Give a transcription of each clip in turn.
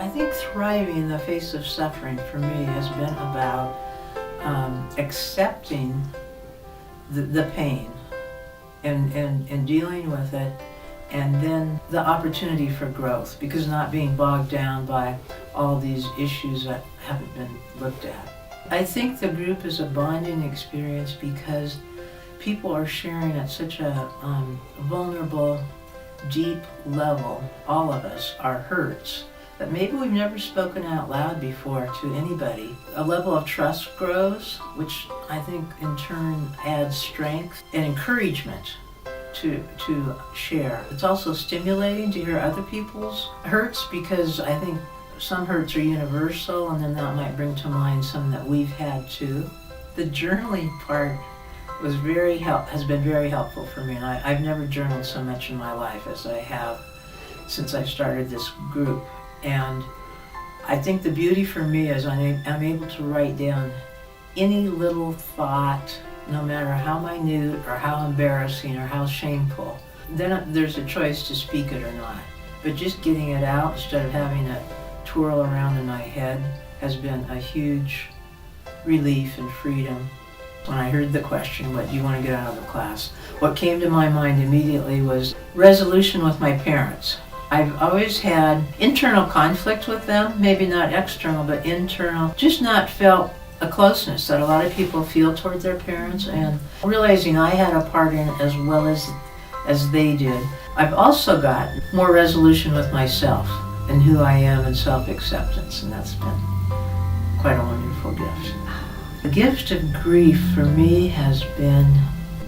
think thriving in the face of suffering for me has been about accepting the pain and dealing with it, and then the opportunity for growth, because not being bogged down by all these issues that haven't been looked at. I think the group is a bonding experience because people are sharing at such a vulnerable, deep level, all of us, our hurts, that maybe we've never spoken out loud before to anybody. A level of trust grows, which I think in turn adds strength and encouragement to share. It's also stimulating to hear other people's hurts, because I think some hurts are universal, and then that might bring to mind some that we've had too. The journaling part has been very helpful for me, and I've never journaled so much in my life as I have since I started this group. And I think the beauty for me is I'm able to write down any little thought, no matter how minute or how embarrassing or how shameful. Then there's a choice to speak it or not. But just getting it out instead of having it twirl around in my head has been a huge relief and freedom. When I heard the question, what do you want to get out of the class? What came to my mind immediately was resolution with my parents. I've always had internal conflict with them, maybe not external, but internal, just not felt a closeness that a lot of people feel toward their parents, and realizing I had a part in it as well as they did. I've also got more resolution with myself and who I am and self-acceptance, and that's been quite a wonderful gift. The gift of grief for me has been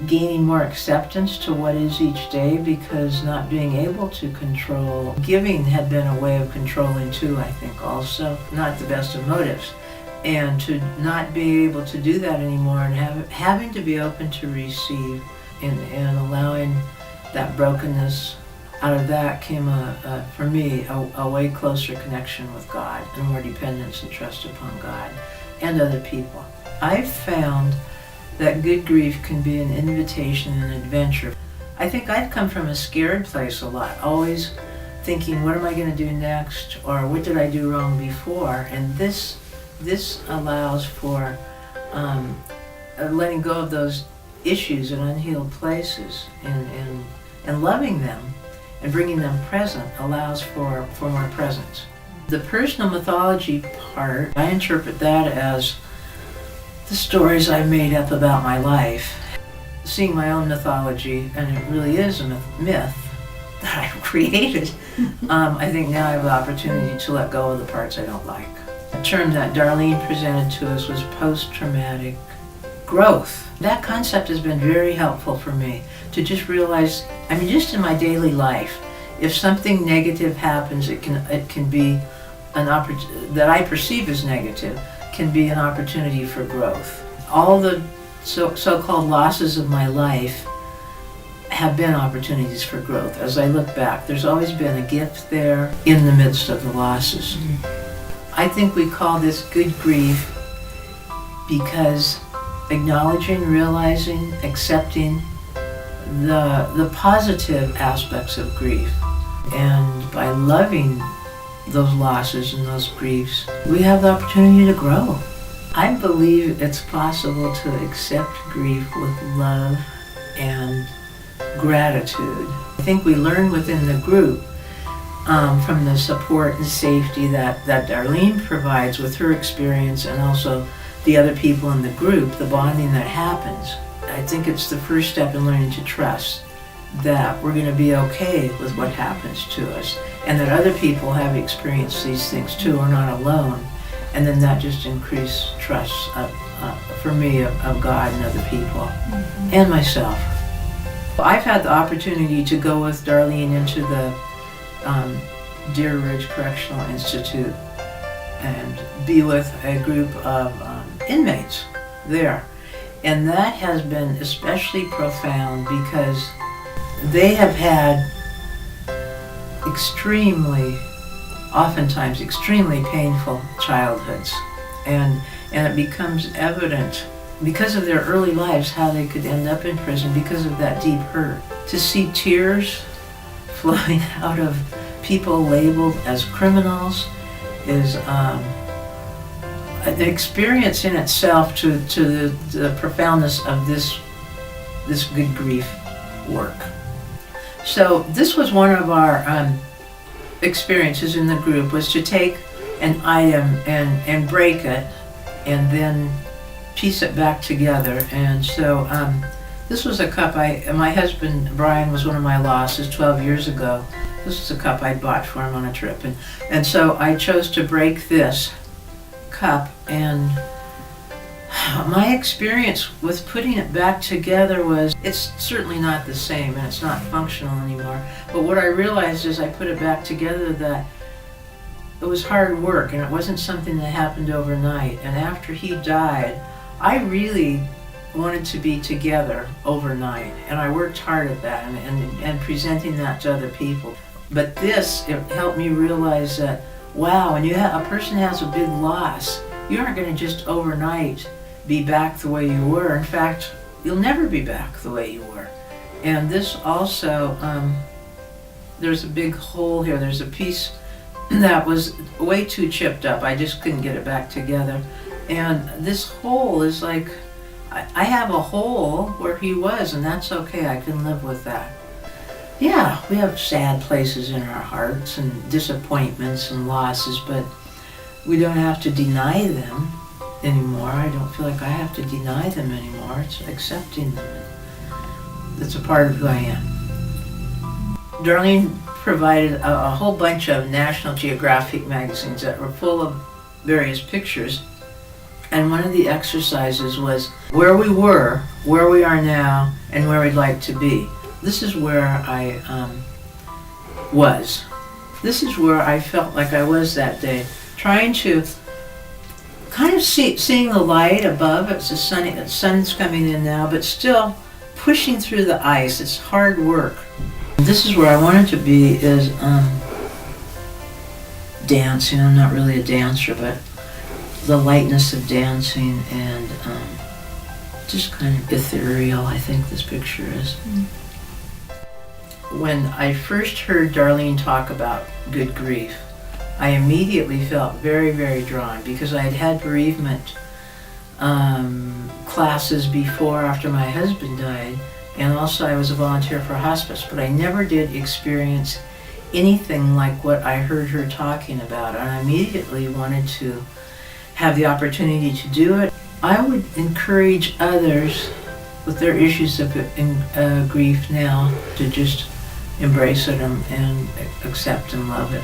gaining more acceptance to what is each day, because not being able to control, giving had been a way of controlling too, I think also, not the best of motives. And to not be able to do that anymore, and having to be open to receive, and allowing that brokenness, out of that came for me a way closer connection with God, and more dependence and trust upon God and other people. I've found that good grief can be an invitation and an adventure. I think I've come from a scared place a lot, always thinking, what am I going to do next, or what did I do wrong before? And this allows for letting go of those issues and unhealed places, and loving them and bringing them present allows for more presence. The personal mythology part, I interpret that as the stories I made up about my life, seeing my own mythology, and it really is a myth that I've created. I think now I have the opportunity to let go of the parts I don't like. The term that Darlene presented to us was post-traumatic growth. That concept has been very helpful for me to just realize, just in my daily life, if something negative happens, it can be an opportunity that I perceive as negative, can be an opportunity for growth. All the so-called losses of my life have been opportunities for growth. As I look back, there's always been a gift there in the midst of the losses. I think we call this good grief because acknowledging, realizing, accepting the positive aspects of grief, and by loving those losses and those griefs, we have the opportunity to grow. I believe it's possible to accept grief with love and gratitude. I think we learn within the group from the support and safety that Darlene provides with her experience, and also the other people in the group, the bonding that happens. I think it's the first step in learning to trust that we're going to be okay with what happens to us, and that other people have experienced these things too, are not alone. And then that just increased trust for me of God and other people, and myself. I've had the opportunity to go with Darlene into the Deer Ridge Correctional Institute and be with a group of inmates there. And that has been especially profound because they have had oftentimes extremely painful childhoods. And it becomes evident because of their early lives how they could end up in prison because of that deep hurt. To see tears flowing out of people labeled as criminals is an experience in itself to the profoundness of this good grief work. So this was one of our experiences in the group, was to take an item and break it and then piece it back together. And so this was a cup my husband Brian was one of my losses 12 years ago. This was a cup I bought for him on a trip, and so I chose to break this cup, and my experience with putting it back together was, it's certainly not the same and it's not functional anymore, but what I realized as I put it back together, that it was hard work and it wasn't something that happened overnight. And after he died, I really wanted to be together overnight, and I worked hard at that and presenting that to other people. But this, it helped me realize that, wow, when a person has a big loss, you aren't going to just overnight be back the way you were. In fact, you'll never be back the way you were. And this also, there's a big hole here. There's a piece that was way too chipped up. I just couldn't get it back together. And this hole is like, I have a hole where he was, and that's okay. I can live with that. Yeah, we have sad places in our hearts and disappointments and losses, but we don't have to deny them anymore. I don't feel like I have to deny them anymore. It's accepting them. It's a part of who I am. Darlene provided a whole bunch of National Geographic magazines that were full of various pictures, and one of the exercises was where we were, where we are now, and where we'd like to be. This is where I was. This is where I felt like I was that day, trying to kind of seeing the light above. It's the sun's coming in now, but still pushing through the ice. It's hard work. This is where I wanted to be, is dancing. I'm not really a dancer, but the lightness of dancing and just kind of ethereal, I think this picture is. When I first heard Darlene talk about good grief, I immediately felt very, very drawn, because I had had bereavement classes before, after my husband died, and also I was a volunteer for hospice, but I never did experience anything like what I heard her talking about, and I immediately wanted to have the opportunity to do it. I would encourage others with their issues of grief now to just embrace it and accept and love it.